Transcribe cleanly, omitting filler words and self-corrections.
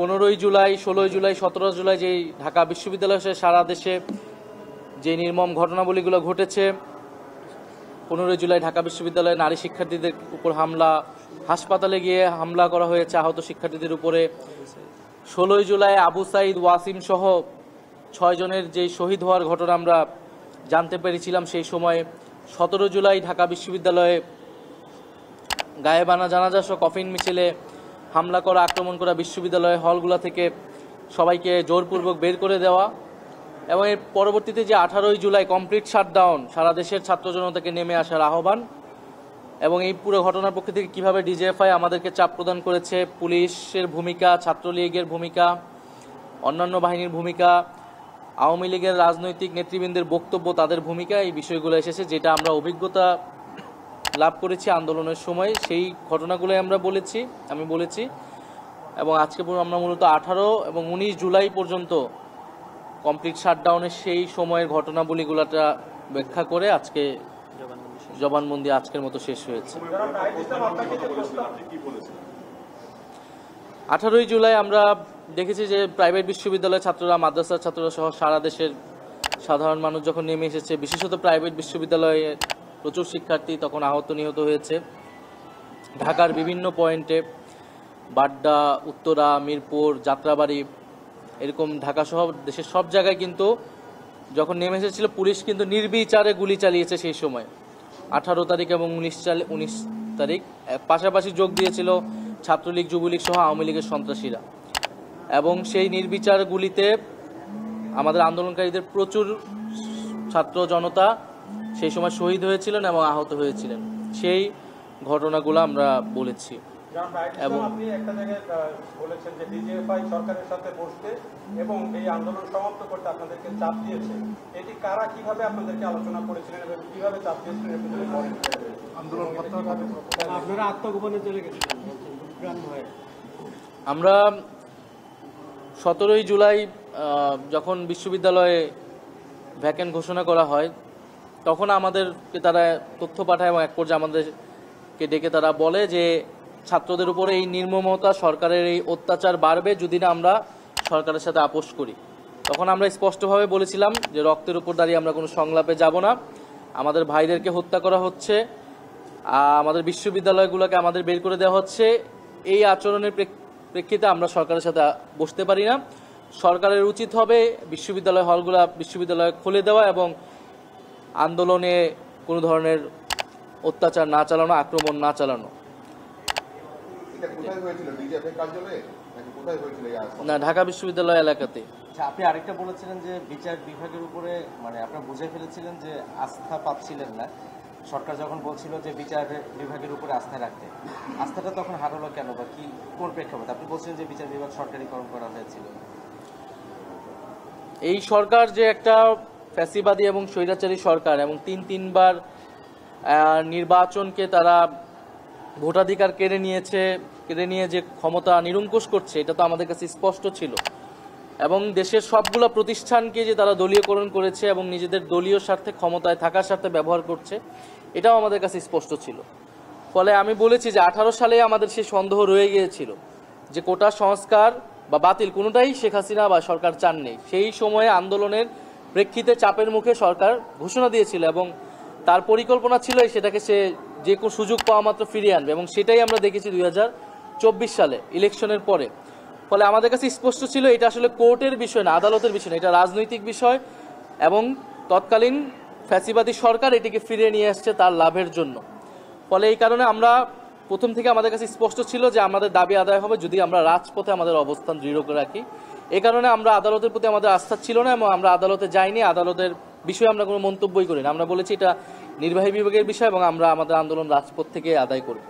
15ই জুলাই, 16ই জুলাই, 17 জুলাই যেই ঢাকা বিশ্ববিদ্যালয় সারা দেশে যে নির্মম ঘটনাবলীগুলো ঘটেছে, 15ই জুলাই ঢাকা বিশ্ববিদ্যালয়ে নারী শিক্ষার্থীদের উপর হামলা, হাসপাতালে গিয়ে হামলা করা হয়েছে আহত শিক্ষার্থীদের উপরে, 16ই জুলাই আবু সাইদ, ওয়াসিম সহ 6 জনের যে শহীদ হওয়ার ঘটনা আমরা জানতে পেরেছিলাম সেই সময়, 17 জুলাই ঢাকা বিশ্ববিদ্যালয়ে গায়েবানা জানাজা সহ কফিন মিছিলে হামলা করা, আক্রমণ করা, বিশ্ববিদ্যালয়ের হলগুলো থেকে সবাইকে জোরপূর্বক বের করে দেওয়া, এবং এর পরবর্তীতে যে 18ই জুলাই কমপ্লিট শাটডাউন, সারা দেশের ছাত্র জনতাকে নেমে আসার আহ্বান, এবং এই পুরো ঘটনার পক্ষ থেকে কীভাবে ডিজিএফআই আমাদেরকে চাপ প্রদান করেছে, পুলিশের ভূমিকা, ছাত্রলীগের ভূমিকা, অন্যান্য বাহিনীর ভূমিকা, আওয়ামী লীগের রাজনৈতিক নেতৃবৃন্দের বক্তব্য, তাদের ভূমিকা, এই বিষয়গুলো এসেছে, যেটা আমরা অভিজ্ঞতা লাভ করেছি আন্দোলনের সময়, সেই ঘটনাগুলোই আমি বলেছি। এবং আজকে আমরা মূলত 18 এবং 19 জুলাই পর্যন্ত কমপ্লিট শাটডাউনের সেই সময়ের ঘটনাবলীগুলোটা ব্যাখ্যা করে আজকে জবানবন্দি আজকের মতো শেষ হয়েছে। 18ই জুলাই আমরা দেখেছি যে প্রাইভেট বিশ্ববিদ্যালয়ের ছাত্ররা, মাদ্রাসার ছাত্ররা সহ সারা দেশের সাধারণ মানুষ যখন নেমে এসেছে, বিশেষত প্রাইভেট বিশ্ববিদ্যালয়ে প্রচুর শিক্ষার্থী তখন আহত নিহত হয়েছে। ঢাকার বিভিন্ন পয়েন্টে, বাড্ডা, উত্তরা, মিরপুর, যাত্রাবাড়ি, এরকম ঢাকা সহ দেশের সব জায়গায় কিন্তু যখন নেমে এসেছিল, পুলিশ কিন্তু নির্বিচারে গুলি চালিয়েছে সেই সময়, 18 তারিখ এবং 19 তারিখ। পাশাপাশি যোগ দিয়েছিল ছাত্রলীগ, যুবলীগ সহ আওয়ামী লীগের সন্ত্রাসীরা, এবং সেই নির্বিচার গুলিতে আমাদের আন্দোলনকারীদের প্রচুর ছাত্র জনতা সেই সময় শহীদ হয়েছিলেন এবং আহত হয়েছিলেন। সেই ঘটনাগুলো আমরা বলেছি। এবং আপনি একটা জায়গায় বলেছেন যে ডিজিএফআই সরকারের সাথে বসতে এবং এই আন্দোলন সমাপ্ত করতে আপনাদেরকে চাপ দিয়েছে, এটি কারা কিভাবে আপনাদেরকে আলোচনা করেছিলেন এবং কিভাবে চাপ দিয়েছিলেন আন্দোলন করতে হবে? আপনারা আত্মগোপনে চলে গেছিলেন। আমরা 17ই জুলাই যখন বিশ্ববিদ্যালয়ে ভ্যাকেন্ট ঘোষণা করা হয়, তখন আমাদেরকে তারা তথ্য পাঠায় এবং এক পর্যায়ে আমাদেরকে ডেকে তারা বলে যে ছাত্রদের উপরে এই নির্মমতা, সরকারের এই অত্যাচার বাড়বে যদি না আমরা সরকারের সাথে আপোষ করি। তখন আমরা স্পষ্টভাবে বলেছিলাম যে রক্তের উপর দাঁড়িয়ে আমরা কোনো সংলাপে যাব না, আমাদের ভাইদেরকে হত্যা করা হচ্ছে, আমাদের বিশ্ববিদ্যালয়গুলোকে আমাদের বের করে দেওয়া হচ্ছে, এই আচরণের প্রেক্ষিতে আমরা সরকারের সাথে বসতে পারি না। সরকারের উচিত হবে বিশ্ববিদ্যালয় খুলে দেওয়া এবং আন্দোলনে কোনো ধরনের অত্যাচার না চালানো, আক্রমণ না চালানো। না, ঢাকা বিশ্ববিদ্যালয় এলাকাতে। আপনি আরেকটা বলেছিলেন যে বিচার বিভাগের উপরে আপনারা বুঝে ফেলেছিলেন যে আস্থা পাচ্ছিলেন না, সরকার যখন বলছিল যে বিচার বিভাগের উপরে আস্থা রাখতে, আস্থাটা তখন হারালো কেন বা কি, কোন প্রেক্ষাপটে? আপনি বলছিলেন যে বিচার বিভাগ সরকারিকরণ করা হয়েছিল। এই সরকার যে একটা ফ্যাসিবাদী এবং স্বৈরাচারী সরকার, এবং তিনবার নির্বাচনকে তারা ভোটাধিকার কেড়ে নিয়ে যে ক্ষমতা নিরঙ্কুশ করছে, এটা তো আমাদের কাছে স্পষ্ট ছিল। এবং দেশের সবগুলো প্রতিষ্ঠানকে যে তারা দলীয়করণ করেছে এবং নিজেদের দলীয় স্বার্থে, ক্ষমতায় থাকার স্বার্থে ব্যবহার করছে, এটাও আমাদের কাছে স্পষ্ট ছিল। ফলে আমি বলেছি যে 18 সালে আমাদের সেই সন্দেহ রয়ে গিয়েছিল যে কোটা সংস্কার বা বাতিল কোনোটাই শেখ হাসিনা বা সরকার চাননি। সেই সময়ে আন্দোলনের প্রেক্ষিতে চাপের মুখে সরকার ঘোষণা দিয়েছিল এবং তার পরিকল্পনা ছিল সেটাকে সে যে কোনো সুযোগ পাওয়া মাত্র ফিরিয়ে আনবে, এবং সেটাই আমরা দেখেছি 2024 সালে ইলেকশনের পরে। ফলে আমাদের কাছে স্পষ্ট ছিল এটা আসলে কোর্টের বিষয় না, আদালতের বিষয় না, এটা রাজনৈতিক বিষয়, এবং তৎকালীন ফ্যাসিবাদী সরকার এটিকে ফিরিয়ে নিয়ে আসছে তার লাভের জন্য। ফলে এই কারণে আমরা প্রথম থেকে আমাদের কাছে স্পষ্ট ছিল যে আমাদের দাবি আদায় হবে যদি আমরা রাজপথে আমাদের অবস্থান দৃঢ় করে রাখি। এই কারণে আমরা আদালতের প্রতি আমাদের আস্থা ছিল না এবং আমরা আদালতে যাইনি, আদালতের বিষয়ে আমরা কোনো মন্তব্যই করি না। আমরা বলেছি এটা নির্বাহী বিভাগের বিষয় এবং আমরা আমাদের আন্দোলন রাজপথ থেকে আদায় করব।